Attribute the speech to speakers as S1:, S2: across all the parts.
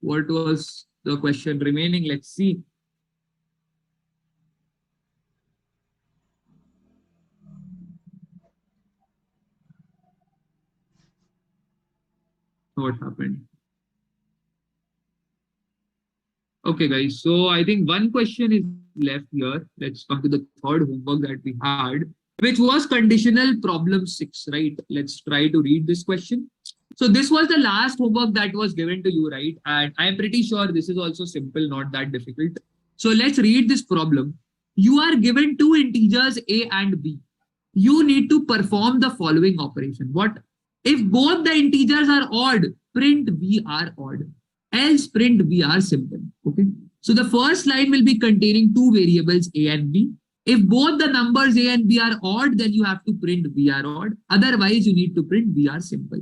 S1: What was the question remaining? Let's see. What happened? Okay, guys. So I think one question is left here. Let's come to the third homework that we had, which was conditional problem 6, right? Let's try to read this question. So this was the last homework that was given to you, right? And I'm pretty sure this is also simple, not that difficult. So let's read this problem. You are given two integers A and B. You need to perform the following operation. What? If both the integers are odd, print B are odd. Else print B are simple. Okay. So the first line will be containing two variables A and B. If both the numbers A and B are odd, then you have to print B are odd. Otherwise, you need to print B are simple.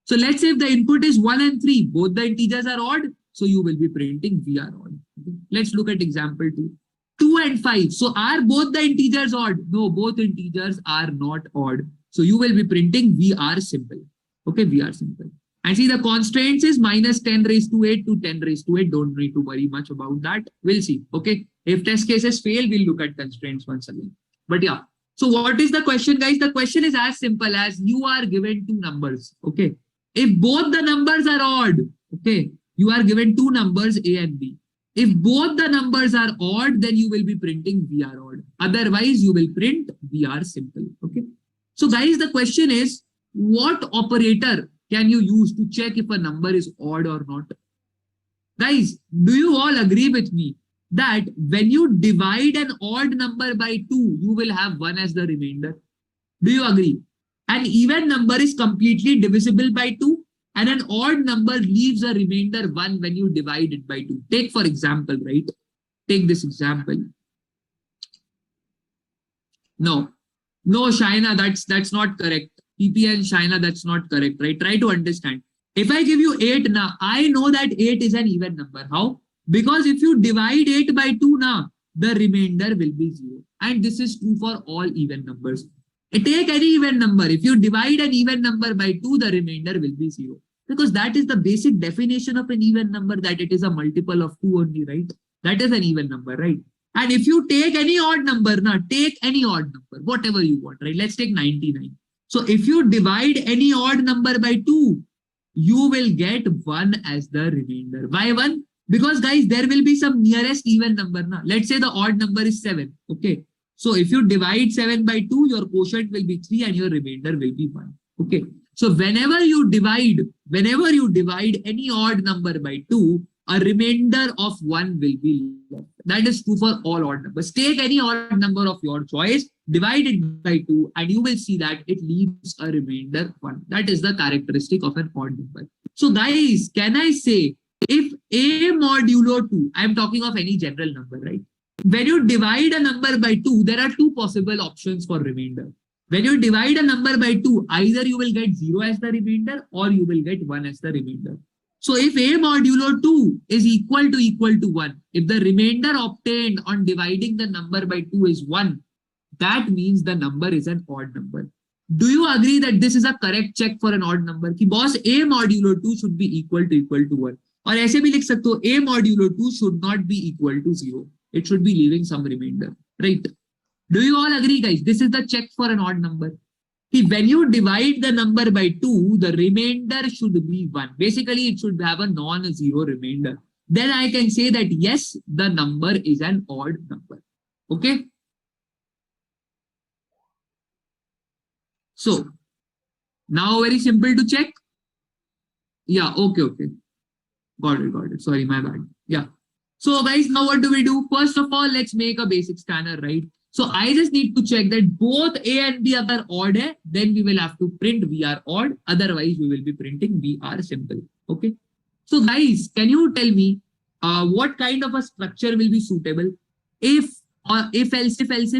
S1: So let's say if the input is 1 and 3, both the integers are odd, so you will be printing B are odd. Okay. Let's look at example 2. 2 and 5. So are both the integers odd? No, both integers are not odd. So you will be printing V are simple. Okay, V are simple. And see the constraints is minus 10 raised to 8 to 10 raised to 8. Don't need to worry much about that. We'll see. Okay. If test cases fail, we'll look at constraints once again. But yeah. So what is the question, guys? The question is as simple as you are given two numbers. Okay. If both the numbers are odd, okay, you are given two numbers A and B. If both the numbers are odd, then you will be printing V are odd. Otherwise, you will print V are simple. Okay. So guys, the question is, what operator can you use to check if a number is odd or not? Guys, do you all agree with me that when you divide an odd number by 2, you will have 1 as the remainder? Do you agree? An even number is completely divisible by 2 and an odd number leaves a remainder 1 when you divide it by 2. Take for example, right? Take this example. No, Shaina, that's not correct. PP and Shaina, that's not correct, right? Try to understand. If I give you 8 now, I know that 8 is an even number. How? Because if you divide 8 by 2 now, the remainder will be 0. And this is true for all even numbers. Take any even number. If you divide an even number by 2, the remainder will be 0. Because that is the basic definition of an even number, that it is a multiple of 2 only, right? That is an even number, right? And if you take any odd number, now take any odd number, whatever you want, right? Let's take 99. So if you divide any odd number by 2, you will get 1 as the remainder. Why 1? Because guys, there will be some nearest even number. Now. Let's say the odd number is 7. Okay. So if you divide 7 by 2, your quotient will be 3 and your remainder will be 1. Okay. So whenever you divide any odd number by 2, a remainder of 1 will be left. That is true for all odd numbers. Take any odd number of your choice, divide it by 2, and you will see that it leaves a remainder 1. That is the characteristic of an odd number. So guys, can I say if A modulo 2, I'm talking of any general number, right? When you divide a number by 2, there are two possible options for remainder. When you divide a number by 2, either you will get 0 as the remainder or you will get 1 as the remainder. So if A modulo 2 is equal to 1, if the remainder obtained on dividing the number by 2 is 1, that means the number is an odd number. Do you agree that this is a correct check for an odd number? Ki boss, A modulo 2 should be equal to 1. Or ऐसे भी लिख सकते हो, A modulo 2 should not be equal to 0. It should be leaving some remainder, right? Do you all agree, guys? This is the check for an odd number. See, when you divide the number by 2, the remainder should be 1. Basically, it should have a non-zero remainder. Then I can say that yes, the number is an odd number. Okay? So, now very simple to check. Yeah, okay. Got it. Sorry, my bad. Yeah. So guys, now what do we do? First of all, let's make a basic scanner, right? So I just need to check that both A and B are odd, then we will have to print V are odd. Otherwise, we will be printing V are simple. Okay. So guys, can you tell me what kind of a structure will be suitable? If else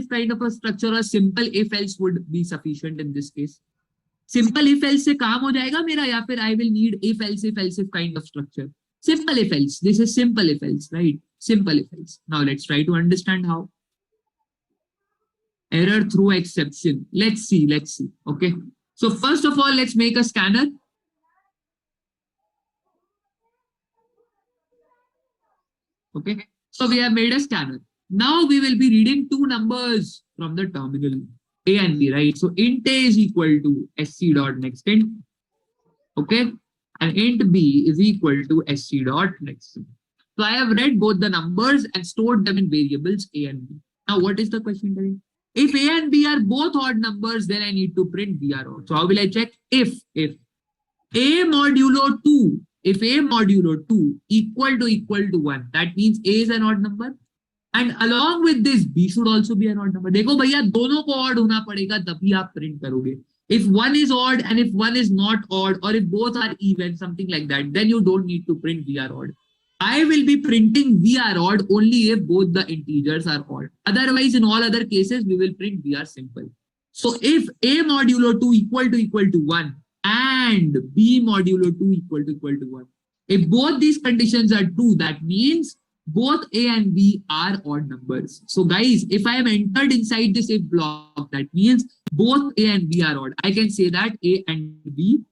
S1: kind of a structure or simple if else would be sufficient in this case. Simple if else से काम हो जाएगा मेरा या फिर I will need if else kind of structure. Simple if else. This is simple if else, right? Simple if else. Now let's try to understand how. Error through exception. Let's see. Okay. So first of all, let's make a scanner. Okay. So we have made a scanner. Now we will be reading two numbers from the terminal, A and B, right? So int A is equal to sc dot next int. Okay. And int B is equal to sc dot next int. So I have read both the numbers and stored them in variables A and B. Now what is the question telling? If A and B are both odd numbers, then I need to print B are odd. So how will I check? If A modulo 2, if A modulo 2 equal to 1, that means A is an odd number. And along with this, B should also be an odd number. देखो भैया दोनों को odd होना पड़ेगा तभी आप print करोगे. If one is odd and if one is not odd, or if both are even, something like that, then you don't need to print V are odd. I will be printing V are odd only if both the integers are odd. Otherwise, in all other cases, we will print V are simple. So if A modulo 2 equal to 1 and B modulo 2 equal to 1, if both these conditions are true, that means both A and B are odd numbers. So guys, if I am entered inside this if block, that means both A and B are odd. I can say that A and B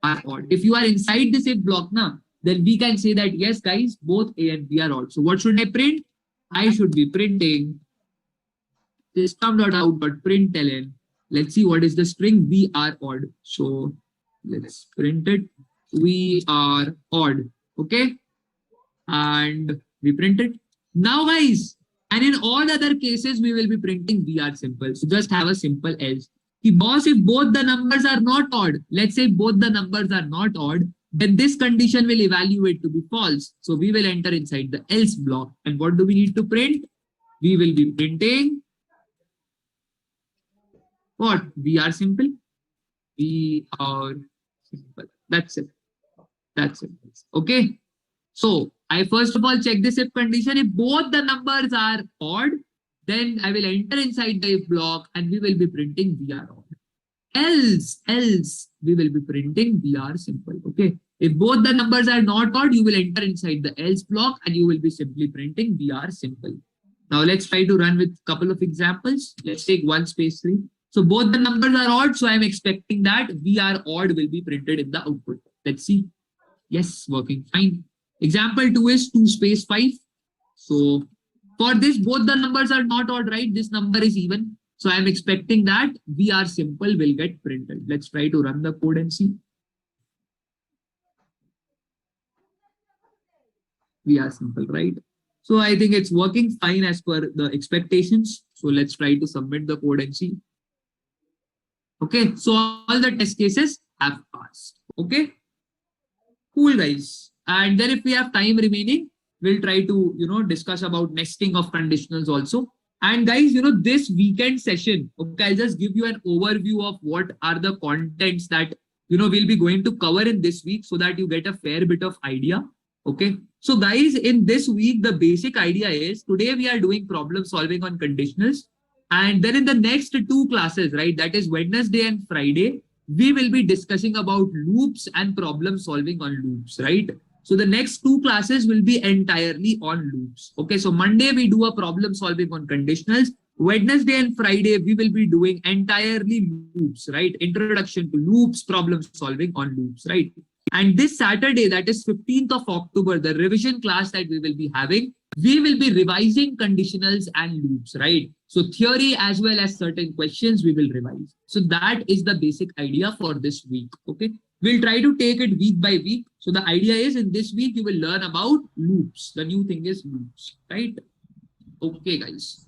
S1: are odd. If you are inside this if block now, then we can say that yes guys, both A and B are odd. So what should I print? I should be printing system.out.println. Let's see what is the string. We are odd. So let's print it. We are odd. Okay. And we print it. Now guys, and in all other cases, we will be printing we are simple. So just have a simple else. Boss, if both the numbers are not odd, let's say both the numbers are not odd, then this condition will evaluate to be false. So we will enter inside the else block. And what do we need to print? We will be printing what? We are simple. We are simple. That's it. That's it. Okay. So I first of all check this if condition. If both the numbers are odd, then I will enter inside the if block and we will be printing we are odd. Else we will be printing we are simple. Okay. If both the numbers are not odd, you will enter inside the else block and you will be simply printing we are simple. Now let's try to run with a couple of examples. Let's take 1 space 3. So both the numbers are odd. So I'm expecting that we are odd will be printed in the output. Let's see. Yes, working fine. Example 2 is 2 space 5. So for this, both the numbers are not odd, right? This number is even. So I'm expecting that we are simple will get printed. Let's try to run the code and see. We are simple, right? So I think it's working fine as per the expectations. So let's try to submit the code and see. Okay, so all the test cases have passed. Okay, cool guys. And then if we have time remaining, we'll try to, discuss about nesting of conditionals also. And guys, this weekend session, okay, I'll just give you an overview of what are the contents that, we'll be going to cover in this week so that you get a fair bit of idea. Okay. So guys, in this week, the basic idea is today we are doing problem solving on conditionals. And then in the next 2 classes, right, that is Wednesday and Friday, we will be discussing about loops and problem solving on loops, right? So the next 2 classes will be entirely on loops. Okay, so Monday we do a problem solving on conditionals. Wednesday and Friday we will be doing entirely loops, right? Introduction to loops, problem solving on loops, right? And this Saturday, that is 15th of October, the revision class that we will be having, we will be revising conditionals and loops, right? So theory as well as certain questions we will revise. So that is the basic idea for this week, okay? We'll try to take it week by week. So the idea is in this week, you will learn about loops. The new thing is loops, right? Okay, guys.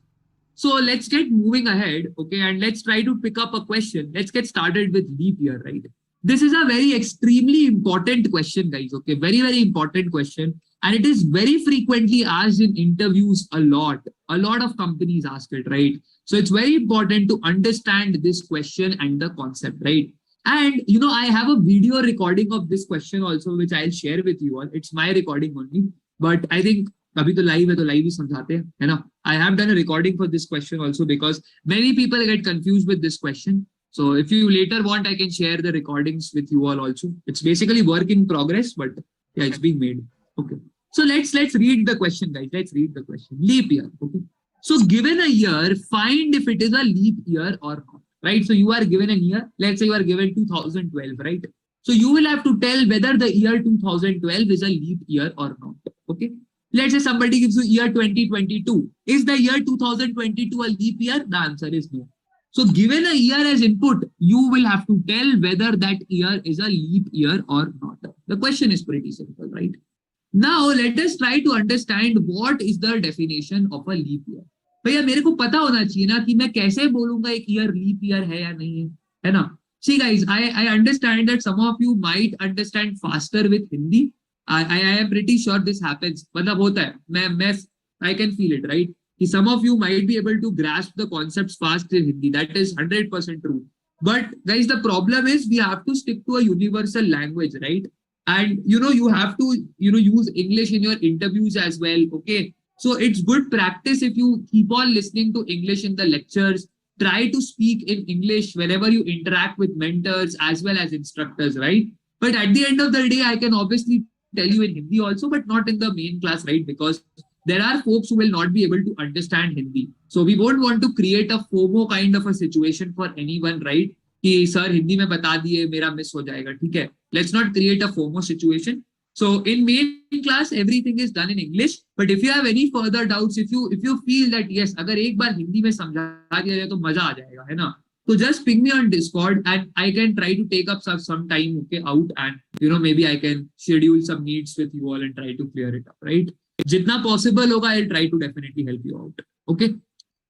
S1: So let's get moving ahead, okay? And let's try to pick up a question. Let's get started with leap year, right? This is a very extremely important question, guys, okay? Very, very important question. And it is very frequently asked in interviews a lot. A lot of companies ask it, right? So it's very important to understand this question and the concept, right? And, I have a video recording of this question also, which I'll share with you all. It's my recording only. But I think, abhi to live hai, to live hi samjhate hain, hai na? I have done a recording for this question also because many people get confused with this question. So if you later want, I can share the recordings with you all also. It's basically work in progress, but yeah, it's being made. Okay. So let's read the question, guys. Let's read the question. Leap year. Okay. So given a year, find if it is a leap year or not. Right. So you are given a year. Let's say you are given 2012, right? So you will have to tell whether the year 2012 is a leap year or not. Okay. Let's say somebody gives you year 2022. Is the year 2022 a leap year? The answer is no. So given a year as input, you will have to tell whether that year is a leap year or not. The question is pretty simple, right? Now let us try to understand what is the definition of a leap year. भैया मेरे को पता होना चाहिए ना कि मैं कैसे बोलूंगा एक ईयर लीप ईयर है या नहीं है ना. See guys, I understand that some of you might understand faster with Hindi. I am pretty sure this happens. मतलब होता है. मैं I can feel it, right? कि some of you might be able to grasp the concepts fast in Hindi. That is 100% true. But guys, the problem is we have to stick to a universal language, right? And you have to use English in your interviews as well. Okay, so it's good practice if you keep on listening to English in the lectures. Try to speak in English whenever you interact with mentors as well as instructors, right? But at the end of the day, I can obviously tell you in Hindi also, but not in the main class, right? Because there are folks who will not be able to understand Hindi. So we won't want to create a FOMO kind of a situation for anyone, right? कि sir Hindi में बता दिए मेरा miss हो जाएगा. ठीक है, let's not create a FOMO situation. So in main class everything is done in English, but if you have any further doubts, if you feel that yes अगर एक बार हिंदी में समझा दिया जाए तो मजा आ जाएगा, है ना, तो just ping me on Discord and I can try to take up some time, okay, out, and maybe I can schedule some meets with you all and try to clear it up, right? जितना possible होगा I'll try to definitely help you out. Okay,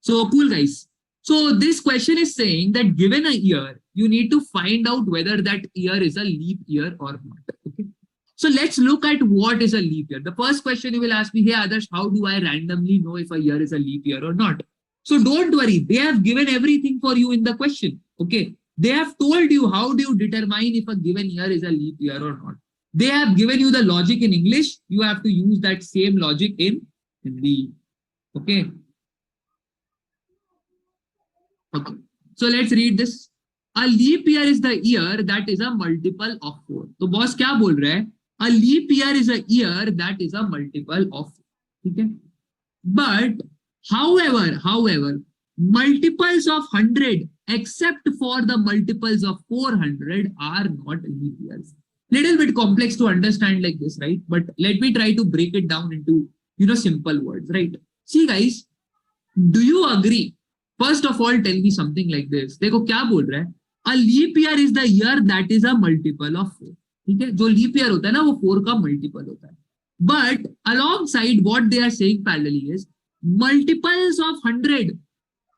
S1: so cool guys. So this question is saying that given a year, you need to find out whether that year is a leap year or not. Okay. So let's look at what is a leap year. The first question you will ask me, hey Adarsh, how do I randomly know if a year is a leap year or not? So don't worry, they have given everything for you in the question. Okay. They have told you how do you determine if a given year is a leap year or not. They have given you the logic in English. You have to use that same logic in Hindi. Okay. Okay, so let's read this. A leap year is the year that is a multiple of 4. तो boss क्या बोल रहे हैं? A leap year is a year that is a multiple of 4. ठीक है? But however, multiples of 100 except for the multiples of 400 are not leap years. Little bit complex to understand like this, right? But let me try to break it down into simple words, right? See guys, do you agree? First of all, tell me something like this. देखो क्या बोल रहा है? A leap year is the year that is a multiple of 4. ठीक है? जो leap year होता है ना वो 4 का multiple होता है. But alongside what they are saying parallelly is multiples of 100.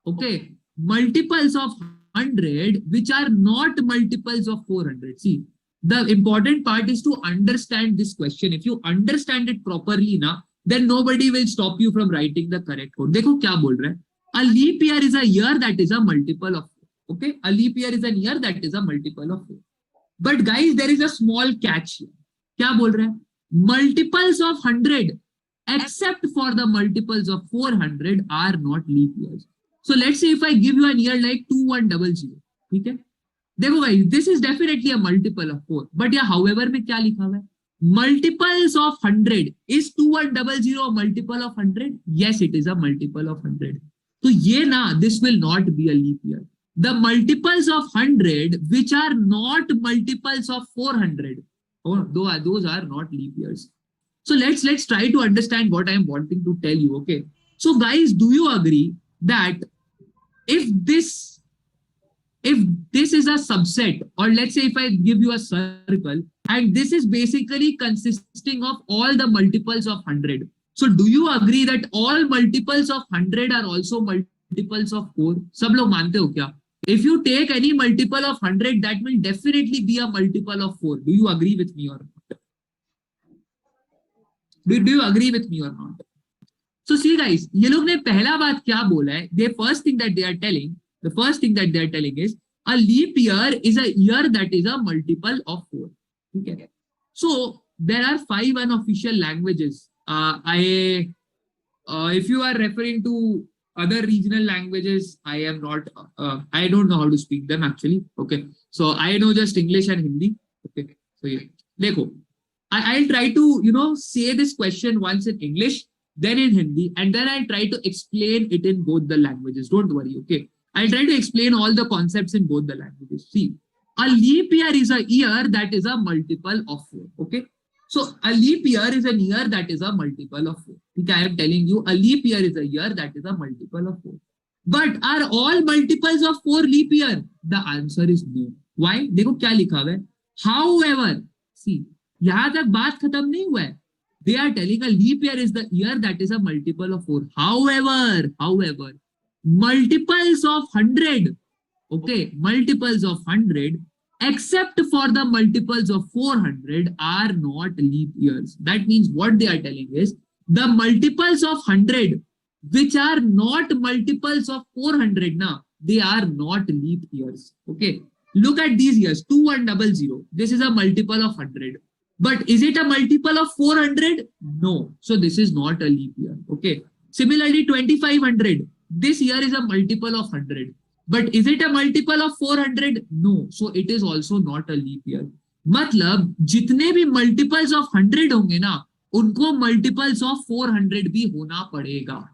S1: Okay, multiples of 100 which are not multiples of 400. See, the important part is to understand this question. If you understand it properly ना, then nobody will stop you from writing the correct code. देखो क्या बोल रहा है? A leap year is a year that is a multiple of 4. Okay, a leap year is a year that is a multiple of 4. But guys, there is a small catch here. क्या बोल रहा है? Multiples of 100 except for the multiples of 400 are not leap years. So let's say if I give you a year like 2100. ठीक है? देखो guys, this is definitely a multiple of 4. But yeah, however में क्या लिखा हुआ है? Multiples of 100. Is 2100 a multiple of 100? Yes, it is a multiple of 100. So ये ना, this will not be a leap year. The multiples of 100 which are not multiples of 400, those are not leap years. So let's try to understand what I am wanting to tell you. Okay. So guys, do you agree that if this is a subset, or let's say if I give you a circle and this is basically consisting of all the multiples of 100. So do you agree that all multiples of 100 are also multiples of 4? सब लोग मानते हो क्या? If you take any multiple of 100, that will definitely be a multiple of 4. Do you agree with me or not? Do you agree with me or not? So see guys, ये लोग ने पहला बात क्या बोला है? The first thing that they are telling is a leap year is a year that is a multiple of 4. Okay. So there are 5 unofficial languages. If you are referring to other regional languages, I am not, I don't know how to speak them actually. Okay. So I know just English and Hindi. Okay. So yeah. Dekho, I'll try to, say this question once in English, then in Hindi, and then I'll try to explain it in both the languages. Don't worry. Okay. I'll try to explain all the concepts in both the languages. See, a leap year is a year that is a multiple of 4. Okay. So a leap year is a year that is a multiple of 4. Okay, I am telling you, a leap year is a year that is a multiple of 4. But are all multiples of 4 leap year? The answer is no. Why? देखो क्या लिखा हुआ है. However, see, यहाँ तक बात खत्म नहीं हुआ है. They are telling a leap year is the year that is a multiple of 4. However, multiples of 100, okay, multiples of 100 except for the multiples of 400 are not leap years. That means what they are telling is the multiples of 100 which are not multiples of 400 now, they are not leap years. Okay, look at these years. 2100, this is a multiple of 100, but is it a multiple of 400? No, so this is not a leap year. Okay, similarly 2500, this year is a multiple of 100, but is it a multiple of 400? No, so it is also not a leap year. मतलब जितने भी multiples of 100 होंगे ना, उनको multiples of 400 भी होना पड़ेगा.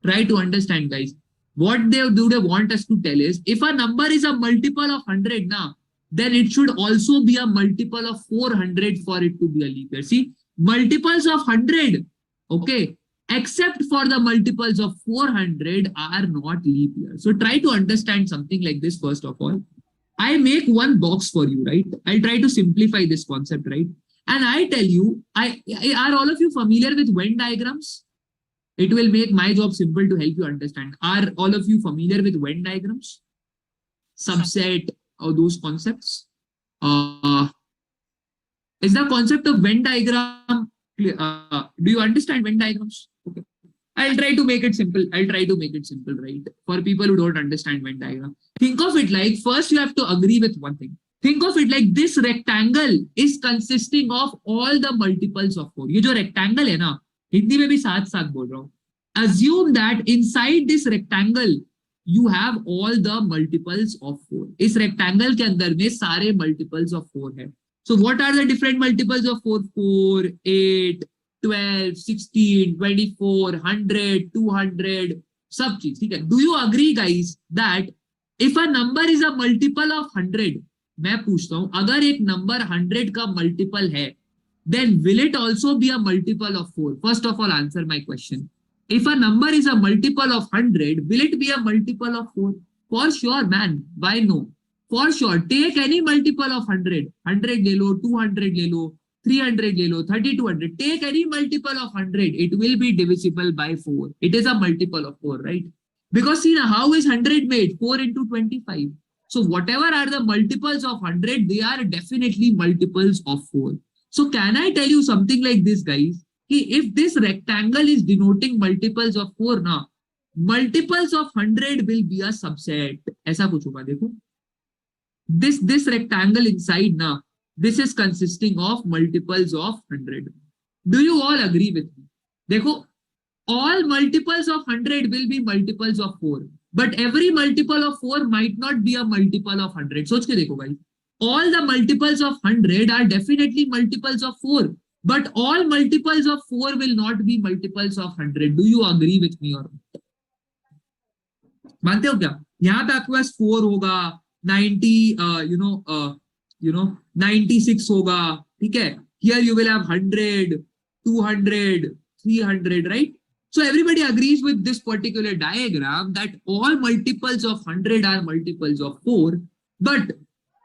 S1: Try to understand, guys. What they want us to tell is, if a number is a multiple of 100 now, then it should also be a multiple of 400 for it to be a leap year. See, multiples of 100, okay, except for the multiples of 400 are not leap years. So try to understand something like this first of all. I make one box for you, right? I'll try to simplify this concept, right? And I tell you, are all of you familiar with Venn diagrams? It will make my job simple to help you understand. Are all of you familiar with Venn diagrams? Subset or those concepts? Is the concept of Venn diagram clear? Do you understand Venn diagrams? Okay. I'll try to make it simple. Right? For people who don't understand Venn diagram. Think of it like, first you have to agree with one thing. Think of it like this rectangle is consisting of all the multiples of 4. ये जो rectangle है ना, हिंदी में भी साथ साथ बोल रहा हूँ. Assume that inside this rectangle you have all the multiples of 4. इस rectangle के अंदर में सारे multiples of 4 है. So what are the different multiples of 4? 4, 8, 12, 16, 24, 100, 200, सब चीज, ठीक है. Do you agree, guys, that if a number is a multiple of 100, मैं पूछता हूं, अगर एक number 100 का multiple है, then will it also be a multiple of 4? First of all, answer my question. If a number is a multiple of 100, will it be a multiple of 4? For sure, man. Why no? For sure. Take any multiple of 100. 100 ले लो, 200 ले लो, 300 ले लो, 3200. Take any multiple of 100. It will be divisible by 4. It is a multiple of 4, right? Because see now, how is 100 made? 4 into 25. So whatever are the multiples of 100, they are definitely multiples of 4. So can I tell you something like this, guys? If this rectangle is denoting multiples of 4 now, multiples of 100 will be a subset. ऐसा कुछ होगा, देखो. This rectangle inside now, this is consisting of multiples of 100. Do you all agree with me? देखो, all multiples of 100 will be multiples of 4. But every multiple of 4 might not be a multiple of 100. सोच के देखो, guys. All the multiples of 100 are definitely multiples of 4. But all multiples of 4 will not be multiples of 100. Do you agree with me or not? मानते हो क्या? यहाँ पे आपके पास 4 होगा, 90, 96 होगा, ठीक है? Here you will have 100, 200, 300, right? So everybody agrees with this particular diagram that all multiples of 100 are multiples of 4, but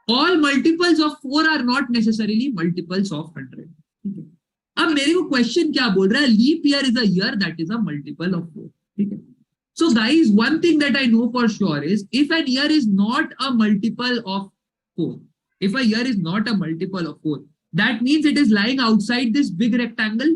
S1: all multiples of 4 are not necessarily multiples of 100. ठीक है? अब मेरे को क्वेश्चन क्या बोल रहा है? Leap year is a year that is a multiple of 4. ठीक है? So guys, one thing that I know for sure is, if an year is not a multiple of 4, if a year is not a multiple of 4, that means it is lying outside this big rectangle.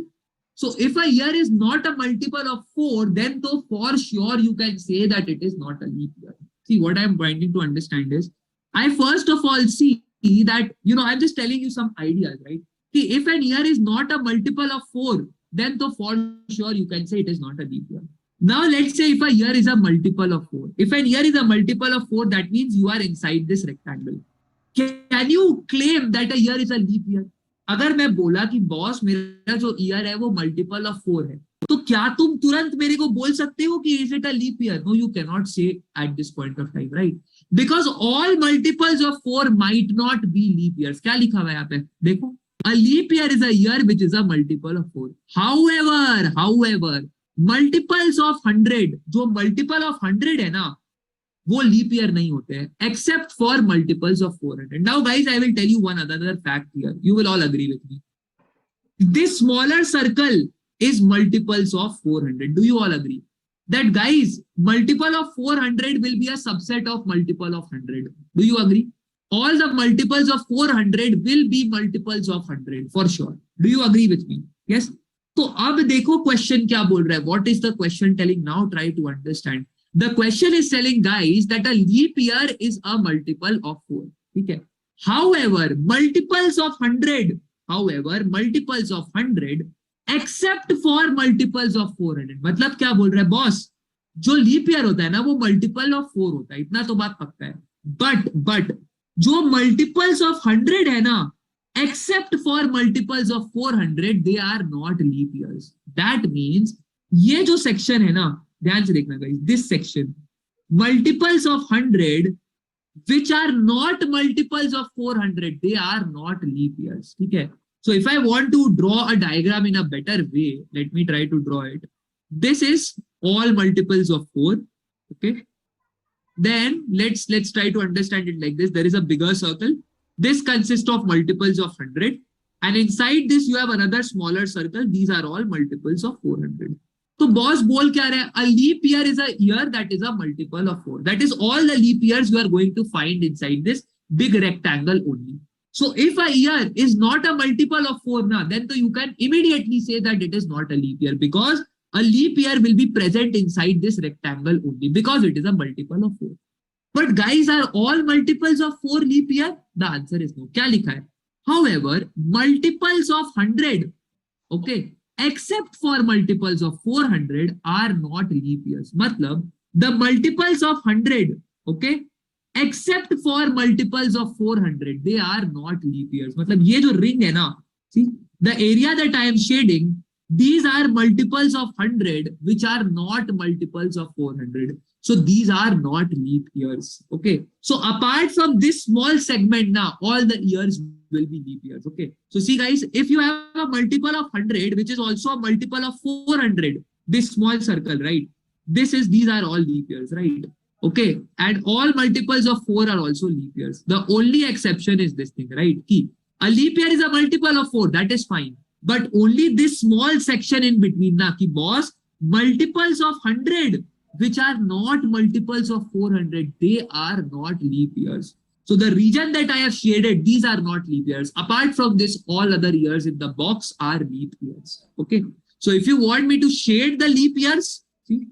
S1: So if a year is not a multiple of 4, then though for sure you can say that it is not a leap year. See, what I am trying to understand is, I first of all see that, I'm just telling you some ideas, right? See, if an year is not a multiple of 4, then though for sure you can say it is not a leap year. Now let's say if a year is a multiple of 4. If an year is a multiple of 4, that means you are inside this rectangle. Can you claim that a year is a leap year? अगर मैं बोला कि boss मेरा जो year है वो multiple of 4 है, तो क्या तुम तुरंत मेरे को बोल सकते हो कि is it a leap year? No, you can not say at this point of time, right? Because all multiples of 4 might not be leap years. क्या लिखा हुआ है यहाँ पे? देखो, A leap year is a year which is a multiple of 4. However, multiples of 100, जो multiple of 100 है ना, वो leap year नहीं होते हैं, except for multiples of 400. Now guys, I will tell you one other fact here. You will all agree with me. This smaller circle is multiples of 400. Do you all agree? That guys, multiple of 400 will be a subset of multiple of 100. Do you agree? All the multiples of 400 will be multiples of 100 for sure. Do you agree with me? Yes. तो अब देखो question क्या बोल रहा है. What is the question telling? Now try to understand. The question is telling guys that a leap year is a multiple of 4. ठीक है. However, multiples of 100 except for multiples of 400. मतलब क्या बोल रहा है बॉस, जो लीप ईयर होता है ना वो मल्टीपल ऑफ 4 होता है, इतना तो बात पक्का है. बट जो मल्टीपल्स ऑफ 100 है ना, except for multiples of 400, they are not leap years. That means ये जो सेक्शन है ना, ध्यान से देखना guys, this section, multiples of 100 which are not multiples of 400, they are not leap years. ठीक है. So if I want to draw a diagram in a better way, let me try to draw it. This is all multiples of 4. Okay. Then let's try to understand it like this. There is a bigger circle. This consists of multiples of 100. And inside this, you have another smaller circle. These are all multiples of 400. So boss बोल क्या रहा है? A leap year is a year that is a multiple of 4. That is all the leap years you are going to find inside this big rectangle only. So if a year is not a multiple of 4 now, then you can immediately say that it is not a leap year, because a leap year will be present inside this rectangle only because it is a multiple of 4. But guys, are all multiples of 4 leap year? The answer is no. क्या लिखा है? However, multiples of 100, okay, except for multiples of 400 are not leap years. मतलब the multiples of 100, okay, except for multiples of 400, they are not leap years. मतलब ये जो ring है ना, see, the area that I am shading, these are multiples of 100 which are not multiples of 400. So these are not leap years. Okay. So apart from this small segment now, all the years will be leap years. Okay. So see guys, if you have a multiple of 100, which is also a multiple of 400, this small circle, right? These are all leap years, right? Okay. And all multiples of 4 are also leap years. The only exception is this thing, right? Key. A leap year is a multiple of 4. That is fine. But only this small section in between na, ki boss, multiples of 100 which are not multiples of 400, they are not leap years. So the region that I have shaded, these are not leap years. Apart from this, all other years in the box are leap years. Okay. So if you want me to shade the leap years, see,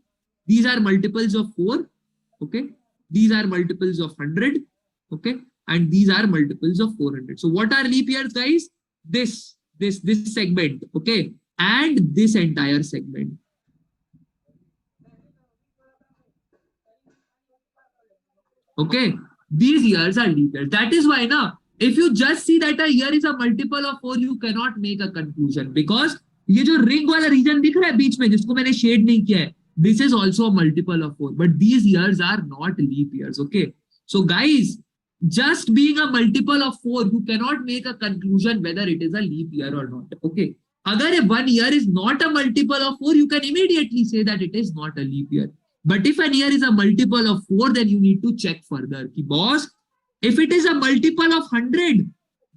S1: these are multiples of 4. Okay. These are multiples of 100. Okay. And these are multiples of 400. So what are leap years, guys? This segment. Okay. And this entire segment. Okay, these years are leap years. That is why now, if you just see that a year is a multiple of 4, you cannot make a conclusion, because ये जो ring वाला region दिख रहा है बीच में, जिसको मैंने shade नहीं किया है, this is also a multiple of 4. But these years are not leap years. Okay, so guys, just being a multiple of 4, you cannot make a conclusion whether it is a leap year or not. Okay, अगर one year is not a multiple of 4, you can immediately say that it is not a leap year. But if an year is a multiple of 4, then you need to check further. Ki boss, if it is a multiple of 100,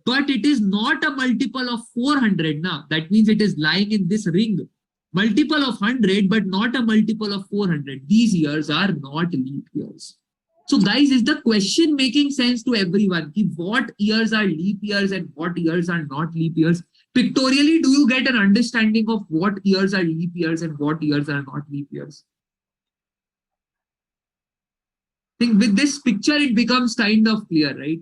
S1: but it is not a multiple of 400 now, that means it is lying in this ring. Multiple of 100, but not a multiple of 400. These years are not leap years. So guys, is the question making sense to everyone? Ki what years are leap years and what years are not leap years? Pictorially, do you get an understanding of what years are leap years and what years are not leap years? Think with this picture it becomes kind of clear, right?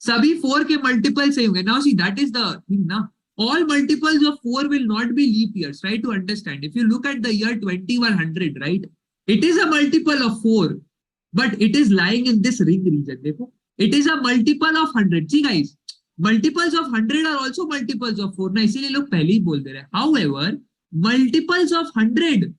S1: Sabhi 4 ke multiples same होंगे. Now see, that is the thing now. All multiples of 4 will not be leap years. Try to understand. If you look at the year 2100, right? It is a multiple of 4, but it is lying in this ring region. देखो, it is a multiple of 100. See guys, multiples of 100 are also multiples of 4. ना इसीलिए लोग पहले ही बोल दे रहे हैं. However, multiples of 100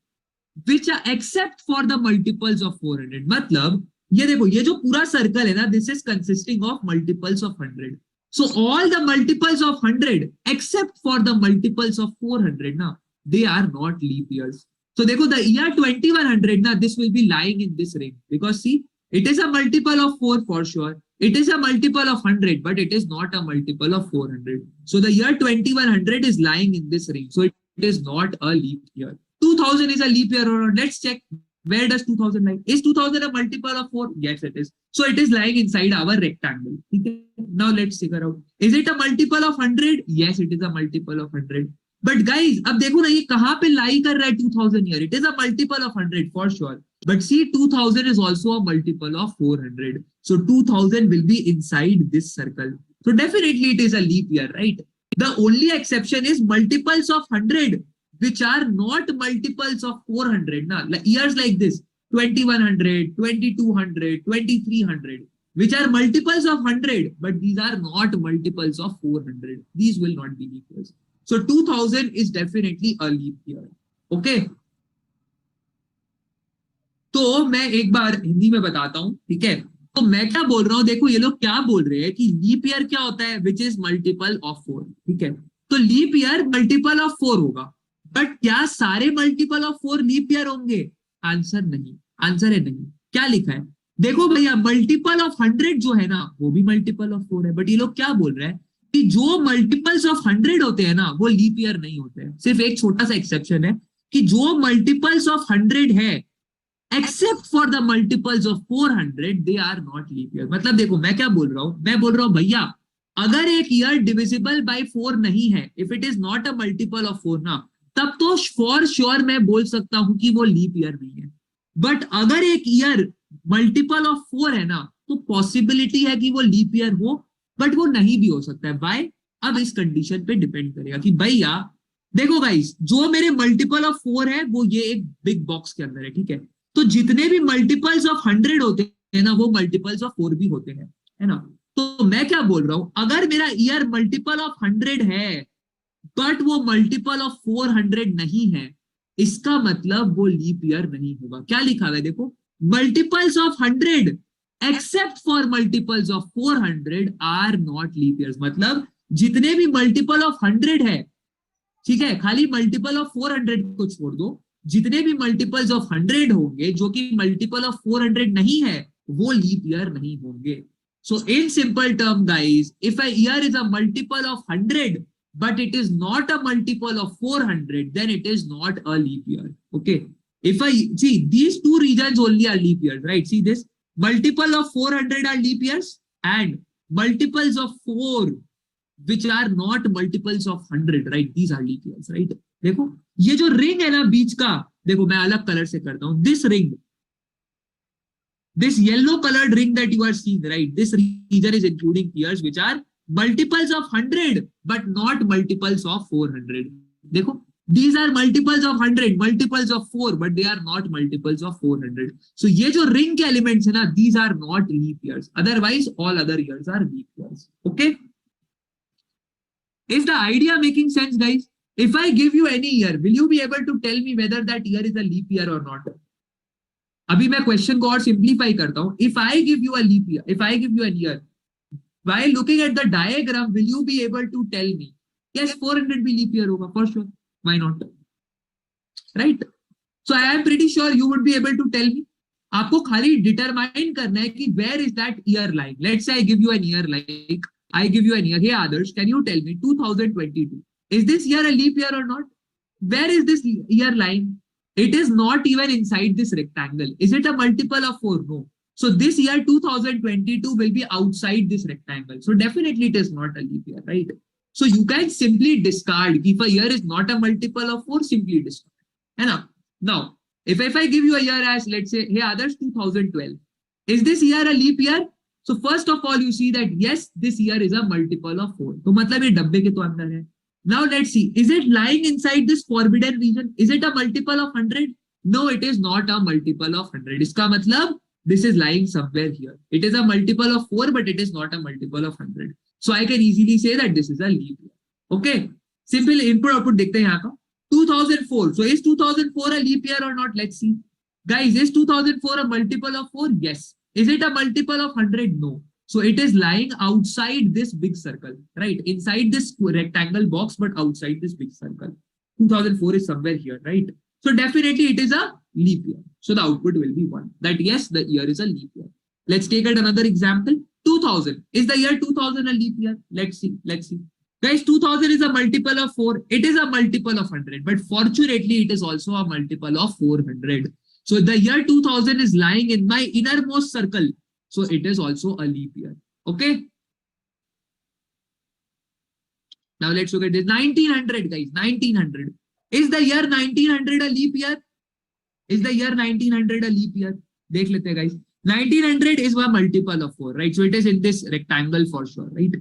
S1: which are except for the multiples of 400. मतलब ये देखो, ये जो पूरा सर्कल है ना, this is consisting of multiples of 100. So all the multiples of 100 except for the multiples of 400 now, they are not leap years. So देखो the year 2100 now, this will be lying in this range because see, it is a multiple of 4 for sure. It is a multiple of 100, but it is not a multiple of 400. So the year 2100 is lying in this range. So it is not a leap year. 2000 is a leap year or not? Let's check. Where does 2000 lie? Is 2000 a multiple of 4? Yes, it is. So it is lying inside our rectangle. Okay? Now let's figure out. Is it a multiple of 100? Yes, it is a multiple of 100. But guys, अब देखो ना ये कहाँ पे lie कर रहा है 2000 here? It is a multiple of 100 for sure. But see, 2000 is also a multiple of 400. So 2000 will be inside this circle. So definitely it is a leap year, right? The only exception is multiples of 100, which are not multiples of 400. Now, years like this, 2100, 2200, 2300, which are multiples of 100, but these are not multiples of 400. These will not be leap years. So 2000 is definitely a leap year. Okay? तो मैं एक बार हिंदी में बताता हूं, ठीक है? तो मैं क्या बोल रहा हूं, देखो ये लोग क्या बोल रहे हैं कि लीप ईयर क्या होता है, विच इज मल्टीपल ऑफ 4, ठीक है? तो लीप ईयर मल्टीपल ऑफ 4 होगा, बट क्या सारे मल्टीपल ऑफ 4 लीप ईयर होंगे? आंसर नहीं, आंसर है नहीं। क्या लिखा है देखो भैया, मल्टीपल ऑफ 100 जो है ना वो भी मल्टीपल ऑफ 4 है, बट ये लोग क्या बोल रहे हैं कि जो मल्टीपल्स ऑफ 100 होते हैं ना वो लीप ईयर नहीं होते हैं। सिर्फ एक छोटा सा एक्सेप्शन है कि जो मल्टीपल्स ऑफ 100 है except for the multiples of 400 they are not leap year. मतलब देखो मैं क्या बोल रहा हूं, मैं बोल रहा हूं भैया अगर एक ईयर डिविजिबल बाय 4 नहीं है, if it is not a multiple of 4 ना, तब तो फॉर श्योर मैं बोल सकता हूं कि वो लीप ईयर नहीं है। बट अगर एक ईयर मल्टीपल ऑफ 4 है ना, तो पॉसिबिलिटी है कि वो लीप ईयर हो, बट वो नहीं भी हो सकता है। बाय अब इस कंडीशन पे डिपेंड करेगा कि भैया देखो गाइस, जो मेरे मल्टीपल ऑफ 4 है वो ये एक बिग बॉक्स के अंदर है, ठीक है? तो जितने भी मल्टीपल्स ऑफ 100 होते हैं ना वो मल्टीपल्स ऑफ 4 भी होते हैं, है ना? तो मैं क्या बोल रहा हूं, अगर मेरा ईयर मल्टीपल ऑफ 100 है बट वो मल्टीपल ऑफ 400 नहीं है, इसका मतलब वो लीप ईयर नहीं होगा। क्या लिखा हुआ है देखो, multiples of 100 except for multiples of 400 are not leap years. मतलब जितने भी मल्टीपल ऑफ 100 है, ठीक है, खाली मल्टीपल ऑफ 400 को छोड़ दो, जितने भी मल्टीपल्स ऑफ 100 होंगे जो कि मल्टीपल ऑफ 400 नहीं है, वो लीप ईयर नहीं होंगे। So in simple term guys, if a year is a multiple of 100 but it is not a multiple of 400, then it is not a leap year. Okay, if I see these two regions only are leap years, right? See this, multiple of 400 are leap years and multiples of 4 which are not multiples of 100, right? These are leap years, right? देखो ये जो ring है ना बीच का, देखो मैं अलग colour से करता हूं, this ring, this yellow colored ring that you are seeing, right? This region is including years which are multiples of 100 but not multiples of 400. देखो these are multiples of 100, multiples of 4, but they are not multiples of 400. So ये जो ring के elements है ना, these are not leap years. Otherwise all other years are leap years. Okay, is the idea making sense guys? If I give you any year, will you be able to tell me whether that year is a leap year or not? अभी मैं question को और simplify करता हूं. If I give you a leap year, if I give you a year, while looking at the diagram, will you be able to tell me, yes, 400 भी leap year होगा for sure? Why not? Right? So I am pretty sure you would be able to tell me. आपको खाली determine करना है कि where is that year lying. Let's say I give you an year like, I give you an year. Hey Adarsh, can you tell me 2022? Is this year a leap year or not? Where is this year lying? It is not even inside this rectangle. Is it a multiple of 4? No. So this year 2022 will be outside this rectangle. So definitely it is not a leap year, right? So you can simply discard. If a year is not a multiple of 4, simply discard. And now, if I give you a year as, let's say, hey others, 2012. Is this year a leap year? So first of all, you see that yes, this year is a multiple of 4. तो मतलब ये डब्बे के तो अंदर है. Now let's see. Is it lying inside this forbidden region? Is it a multiple of 100? No, it is not a multiple of 100. इसका मतलब this is lying somewhere here. It is a multiple of 4, but it is not a multiple of 100. So I can easily say that this is a leap year. Okay. Simple input output देखते हैं यहाँ का. 2004. So is 2004 a leap year or not? Let's see. Guys, is 2004 a multiple of 4? Yes. Is it a multiple of 100? No. So it is lying outside this big circle, right? Inside this rectangle box, but outside this big circle. 2004 is somewhere here, right? So definitely it is a leap year. So the output will be 1. That yes, the year is a leap year. Let's take it another example. 2000. Is the year 2000 a leap year? Let's see. Let's see. Guys, 2000 is a multiple of 4. It is a multiple of 100. But fortunately, it is also a multiple of 400. So the year 2000 is lying in my innermost circle. So it is also a leap year. Okay. Now let's look at this. 1900, guys. 1900. Is the year 1900 a leap year? Is the year 1900 a leap year? Dekh lete hain, guys. 1900 is a multiple of 4, right? So it is in this rectangle for sure, right?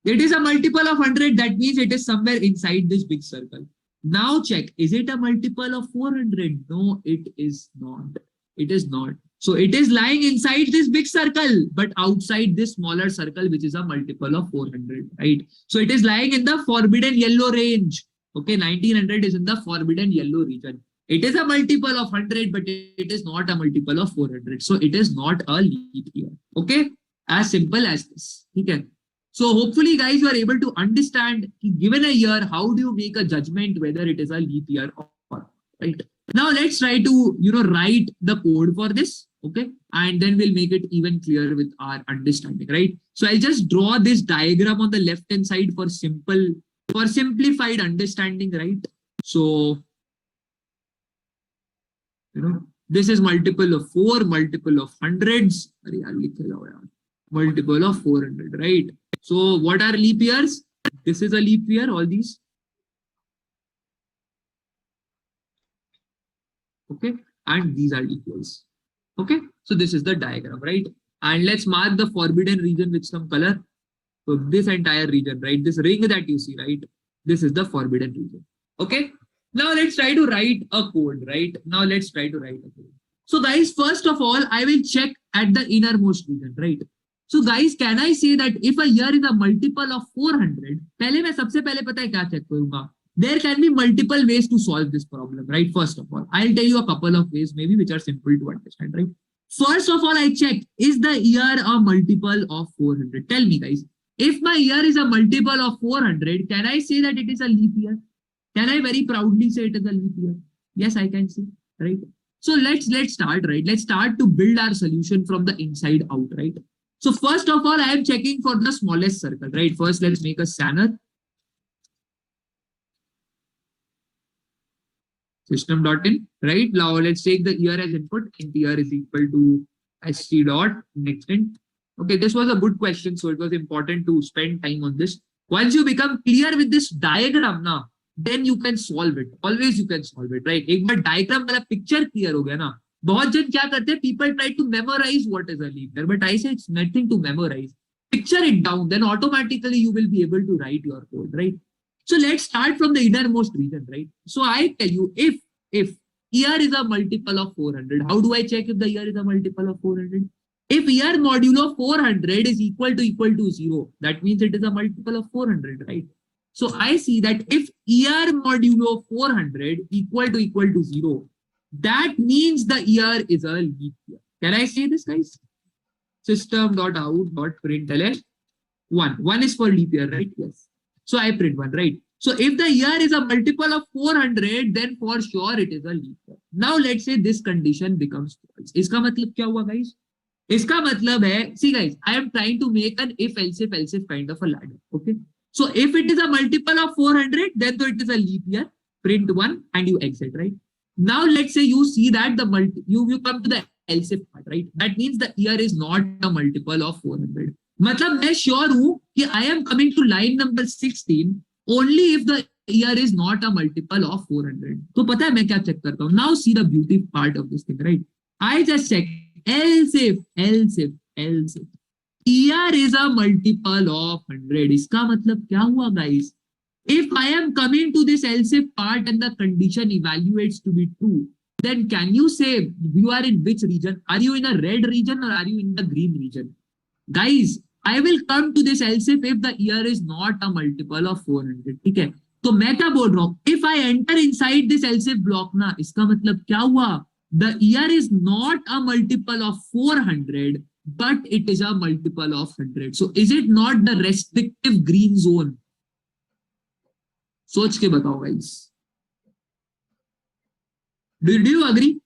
S1: It is a multiple of 100. That means it is somewhere inside this big circle. Now check. Is it a multiple of 400? No, it is not. It is not. So it is lying inside this big circle, but outside this smaller circle, which is a multiple of 400, right? So it is lying in the forbidden yellow range. Okay, 1900 is in the forbidden yellow region. It is a multiple of 100, but it is not a multiple of 400. So it is not a leap year. Okay, as simple as this. Okay. So hopefully, guys, you are able to understand, given a year, how do you make a judgment whether it is a leap year or not, right? Now let's try to, write the code for this, okay? And then we'll make it even clearer with our understanding, right? So I'll just draw this diagram on the left-hand side for simplified understanding, right? So, this is multiple of 4, multiple of hundreds, multiple of 400, right? So what are leap years? This is a leap year, all these. Okay, and these are leap years. Okay, so this is the diagram, right? And let's mark the forbidden region with some color. So this entire region, right? This ring that you see, right? This is the forbidden region. Okay, now let's try to write a code, right? Now let's try to write a code. So guys, first of all, I will check at the innermost region, right? So guys, can I say that if a year is a multiple of 400, पहले मैं सबसे पहले पता है क्या check करूँगा? There can be multiple ways to solve this problem, right? First of all, I'll tell you a couple of ways, maybe which are simple to understand, right? First of all, I check, is the year a multiple of 400? Tell me, guys, if my year is a multiple of 400, can I say that it is a leap year? Can I very proudly say it is a leap year? Yes, I can say, right? So let's start, right? Let's start to build our solution from the inside out, right? So first of all, I am checking for the smallest circle, right? First, let's make a scanner. System.in, right? Now let's take the year as input. Int year is equal to st dot next int. Okay, this was a good question, so it was important to spend time on this. Once you become clear with this diagram now, then you can solve it. Always you can solve it, right? एक बार diagram वाला picture clear हो गया ना, बहुत जन क्या करते हैं, people try to memorize what is a leap year, but I say it's nothing to memorize. Picture it down, then automatically you will be able to write your code, right? So let's start from the innermost region, right? So I tell you, if year is a multiple of 400, how do I check if the year is a multiple of 400? If year modulo 400 is equal to 0, that means it is a multiple of 400, right? So I see that if year modulo 400 equal to 0, that means the year is a leap year. Can I say this, guys? System.out.println 1. 1 is for leap year, right? Yes. So I print 1, right? So if the year is a multiple of 400, then for sure it is a leap year. Now let's say this condition becomes false. इसका मतलब क्या हुआ, guys? इसका मतलब है, see guys, I am trying to make an if else kind of a ladder. Okay. So if it is a multiple of 400, then it is a leap year. Print 1 and you exit, right? Now let's say you see that you come to the else if part, right? That means the year is not a multiple of 400. मतलब मैं sure हूं कि I am coming to line number 16 only if the year is not a multiple of 400. तो पता है मैं क्या check करता हूं? Now see the beauty part of this thing, right? I just check else if year is a multiple of 100. इसका मतलब क्या हुआ, guys? If I am coming to this else if part and the condition evaluates to be true, then can you say you are in which region? Are you in a red region or are you in the green region? Guys, I will come to this else if the year is not a multiple of 400. ठीक है? तो मैं क्या बोल रहा हूँ? If I enter inside this else if block ना, इसका मतलब क्या हुआ? The year is not a multiple of 400. but it is a multiple of 100. So is it not the restrictive green zone? सोच के बताओ guys. Do you agree?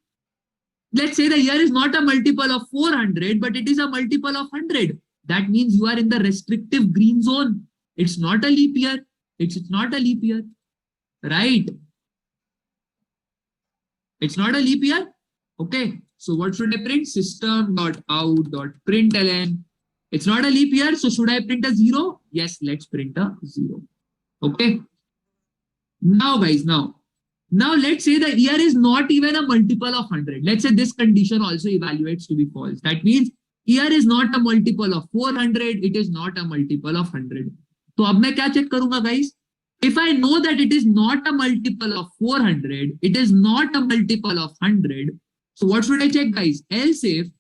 S1: Let's say the year is not a multiple of 400, but it is a multiple of 100. That means you are in the restrictive green zone. It's not a leap year. It's not a leap year. Right? It's not a leap year. Okay. So what should I print? System.out.println. It's not a leap year. So should I print a 0? Yes, let's print a 0. Okay. Now guys, now let's say the year is not even a multiple of 100. Let's say this condition also evaluates to be false. That means year is not a multiple of 400. It is not a multiple of 100. तो अब मैं क्या check करूंगा guys? If I know that it is not a multiple of 400, it is not a multiple of 100. So what should I check guys? Else if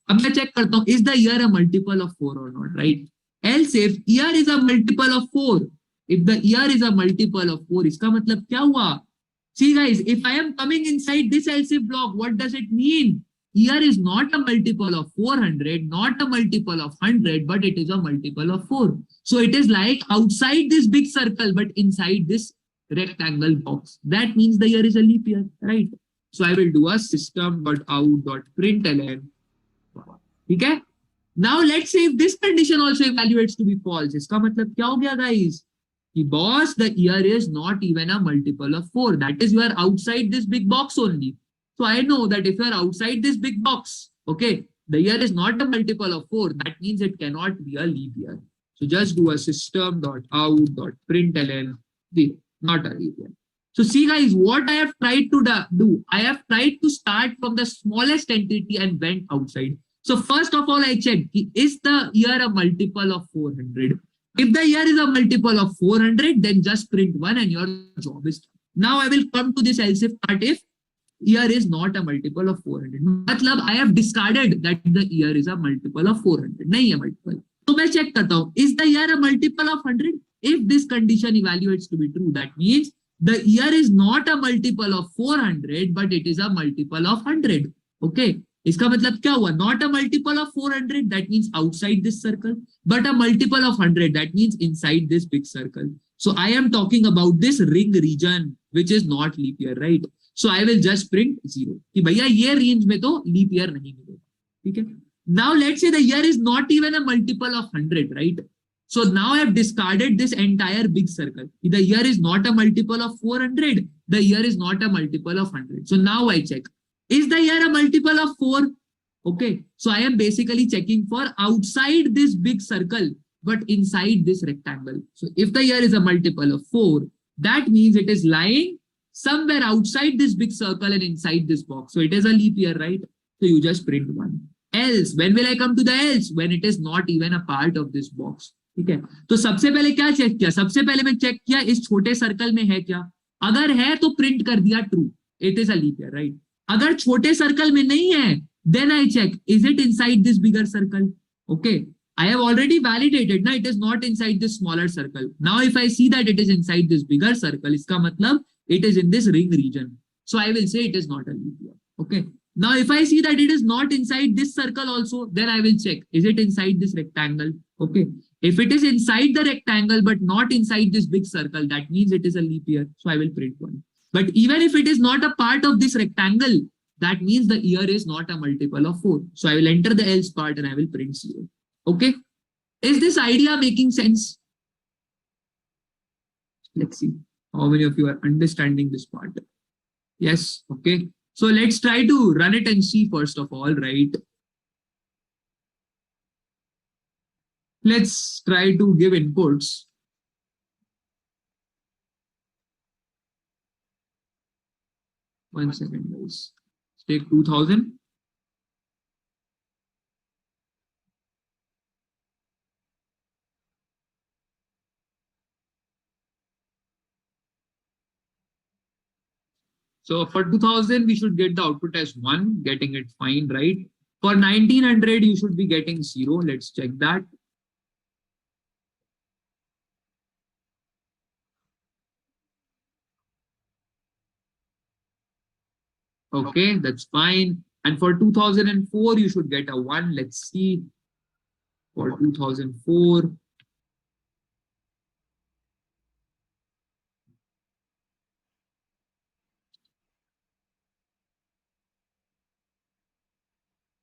S1: अब मैं check करता हूँ, is the year a multiple of 4 or not, right? Else if year is a multiple of 4, if the year is a multiple of 4, इसका मतलब क्या हुआ? See guys, if I am coming inside this else if block, what does it mean? Year is not a multiple of 400, not a multiple of 100, but it is a multiple of 4. So it is like outside this big circle, but inside this rectangle box. That means the year is a leap year, right? So I will do a system.out.println. Okay? Now let's say if this condition also evaluates to be false. इसका मतलब क्या हो गया guys? Boss, the year is not even a multiple of 4. That is, you are outside this big box only. So I know that if you are outside this big box, okay, the year is not a multiple of 4. That means it cannot be a leap year. So just do a system.out.println, not a leap year. So see guys, what I have tried to do, I have tried to start from the smallest entity and went outside. So first of all, I checked, is the year a multiple of 400? If the year is a multiple of 400, then just print 1 and your job is done. Now I will come to this else if part if year is not a multiple of 400. मतलब I have discarded that the year is a multiple of 400. नहीं है multiple. तो मैं check करता हूँ, is the year a multiple of 100? If this condition evaluates to be true, that means the year is not a multiple of 400, but it is a multiple of 100. Okay. इसका मतलब क्या हुआ? Not a multiple of 400, that means outside this circle, but a multiple of 100, that means inside this big circle. So I am talking about this ring region, which is not leap year, right? So I will just print 0. कि भैया ये range में तो leap year नहीं मिलेगा, ठीक है? Now let's say the year is not even a multiple of 100, right? So now I have discarded this entire big circle. The year is not a multiple of 400. The year is not a multiple of 100. So now I check. Is the year a multiple of 4? Okay. So I am basically checking for outside this big circle, but inside this rectangle. So if the year is a multiple of 4, that means it is lying somewhere outside this big circle and inside this box. So it is a leap year, right? So you just print 1. Else, when will I come to the else? When it is not even a part of this box. ठीक है, तो सबसे पहले क्या check किया? सबसे पहले मैं चेक किया इस छोटे सर्कल में है क्या? अगर है तो प्रिंट कर दिया true, it is a leap year, right? अगर छोटे सर्कल में नहीं है, then I check, is it inside this bigger circle? Okay, I have already validated ना, it is not inside this smaller circle. Now if I see that it is inside this bigger circle, इसका मतलब it is in this ring region. So I will say it is not a leap year. Okay. Now if I see that it is not inside this circle also, then I will check, is it inside this rectangle? Okay. If it is inside the rectangle but not inside this big circle, that means it is a leap year. So I will print 1. But even if it is not a part of this rectangle, that means the year is not a multiple of 4. So I will enter the else part and I will print 0. Okay. Is this idea making sense? Let's see how many of you are understanding this part. Yes. Okay. So let's try to run it and see first of all, right? Let's try to give inputs. One second, guys. Let's take 2000. So for 2000, we should get the output as 1, getting it fine, right? For 1900, you should be getting 0. Let's check that. Okay, that's fine. And for 2004, you should get a 1. Let's see. For 2004.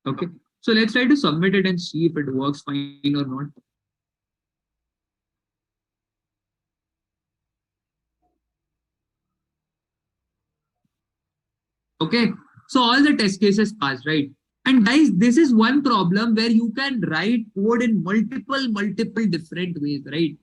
S1: Okay. So let's try to submit it and see if it works fine or not. Okay. So all the test cases passed, right? And guys, this is one problem where you can write code in multiple different ways, right?